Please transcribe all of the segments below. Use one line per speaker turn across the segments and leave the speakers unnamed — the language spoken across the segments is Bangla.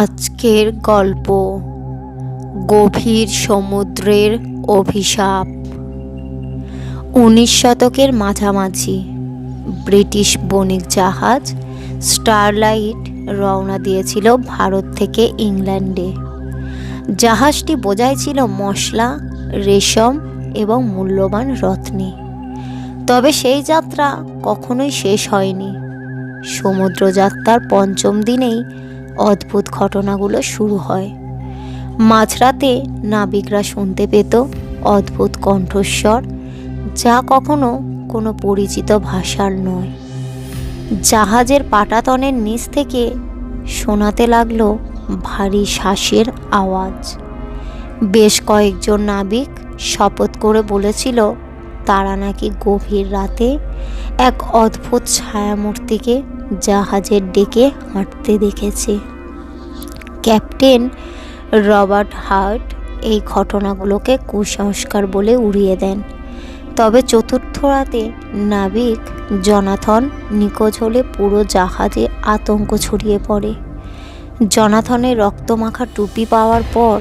আজকের গল্প গভীর সমুদ্রের অভিশাপ। 19 শতকের মাঝামাঝি ব্রিটিশ বণিক জাহাজ স্টারলাইট রওনা দিয়েছিল ভারত থেকে ইংল্যান্ডে। জাহাজটি বোঝাই ছিল মশলা, রেশম এবং মূল্যবান রত্নে। তবে সেই যাত্রা কখনোই শেষ হয়নি। সমুদ্রযাত্রার পঞ্চম দিনেই অদ্ভুত ঘটনাগুলো শুরু হয়। মাঝরাতে নাবিকরা শুনতে পেত অদ্ভুত কণ্ঠস্বর, যা কখনো কোনো পরিচিত ভাষার নয়। জাহাজের পাটাতনের নিচ থেকে শোনাতে লাগলো ভারী শ্বাসের আওয়াজ। বেশ কয়েকজন নাবিক শপথ করে বলেছিল তারা নাকি গভীর রাতে এক অদ্ভুত ছায়ামূর্তিকে জাহাজের ডেকে হাঁটতে দেখেছে। ক্যাপ্টেন রবার্ট হার্ট এই ঘটনাগুলোকে কুসংস্কার বলে উড়িয়ে দেন। তবে চতুর্থ রাতে নাবিক জনাথন নিখোঁজ হলে পুরো জাহাজে আতঙ্ক ছড়িয়ে পড়ে। জনাথনের রক্তমাখা টুপি পাওয়ার পর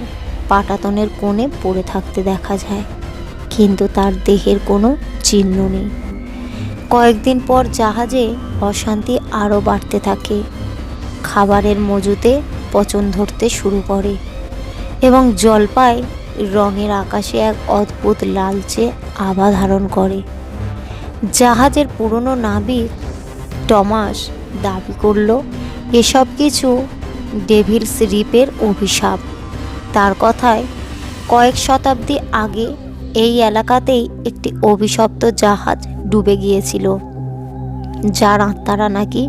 পাটাতনের কোণে পড়ে থাকতে দেখা যায়, কিন্তু তার দেহের কোনো চিহ্ন নেই। কয়েকদিন পর জাহাজে অশান্তি আরও বাড়তে থাকে। খাবারের মজুতে পচন ধরতে শুরু করে এবং জলপাই রঙের আকাশে এক অদ্ভুত লালচে আভা ধারণ করে। জাহাজের পুরনো নাবিক টমাস দাবি করল এসব কিছু ডেভিলস রিপের অভিশাপ। তার কথায় কয়েক শতাব্দী আগে এই এলাকাতেই একটি অভিশপ্ত জাহাজ ডুবে গিয়েছিল, যার আত্মারা নাকি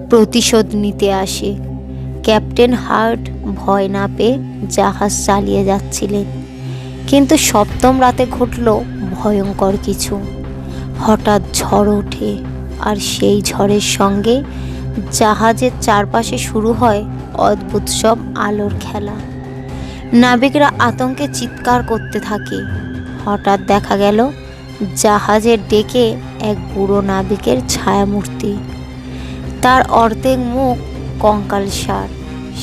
প্রতিশোধ নিতে আসে। ক্যাপ্টেন হার্ট ভয় না পেয়ে জাহাজ চালিয়ে যাচ্ছিলেন, কিন্তু সপ্তম রাতে ঘটল ভয়ঙ্কর কিছু। হঠাৎ ঝড় ওঠে, আর সেই ঝড়ের সঙ্গে জাহাজের চারপাশে শুরু হয় অদ্ভুত সব আলোর খেলা। নাবিকরা আতঙ্কে চিৎকার করতে থাকে। হঠাৎ দেখা গেল জাহাজের ডেকে এক বুড়ো নাবিকের ছায়ামূর্তি। তার অর্ধেক মুখ কঙ্কালসার।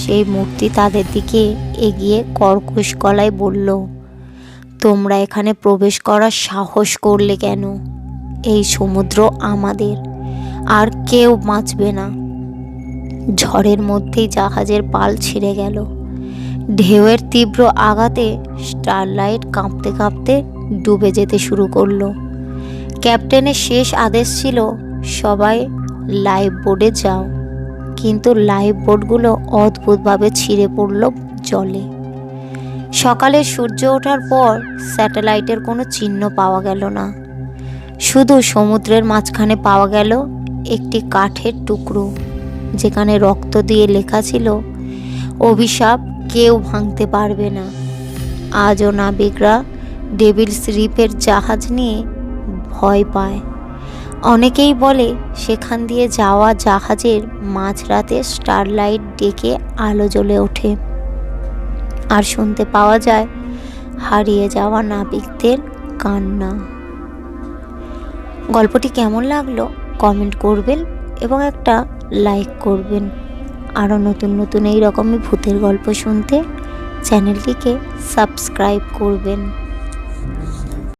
সেই মূর্তি তাদের দিকে এগিয়ে কর্কশ গলায় বলল, তোমরা এখানে প্রবেশ করার সাহস করলে কেন? এই সমুদ্র আমাদের, আর কেউ বাঁচবে না। ঝড়ের মধ্যেই জাহাজের পাল ছিঁড়ে গেল। ঢেউয়ের তীব্র আঘাতে স্টারলাইট কাঁপতে কাঁপতে ডুবে যেতে শুরু করলো। ক্যাপ্টেনের শেষ আদেশ ছিল সবাই লাইফ বোর্ডে যাও, কিন্তু লাইফ বোর্ডগুলো অদ্ভুতভাবে ছিঁড়ে পড়ল জলে। সকালে সূর্য ওঠার পর স্যাটেলাইটের কোনো চিহ্ন পাওয়া গেল না। শুধু সমুদ্রের মাঝখানে পাওয়া গেল একটি কাঠের টুকরো, যেখানে রক্ত দিয়ে লেখা ছিল অভিশাপ কেউ ভাঙতে পারবে না। আজও নাবিকরা ডেভিলস রিপের জাহাজ নিয়ে ভয় পায়। অনেকেই বলে সেখান দিয়ে যাওয়া জাহাজের মাঝরাতে স্টারলাইট ডেকে আলো জ্বলে ওঠে, আর শুনতে পাওয়া যায় হারিয়ে যাওয়া নাবিকদের কান্না। গল্পটি কেমন লাগলো কমেন্ট করবেন এবং একটা লাইক করবেন। আরও নতুন নতুন এই রকমই ভূতের গল্প শুনতে চ্যানেলটিকে সাবস্ক্রাইব করবেন।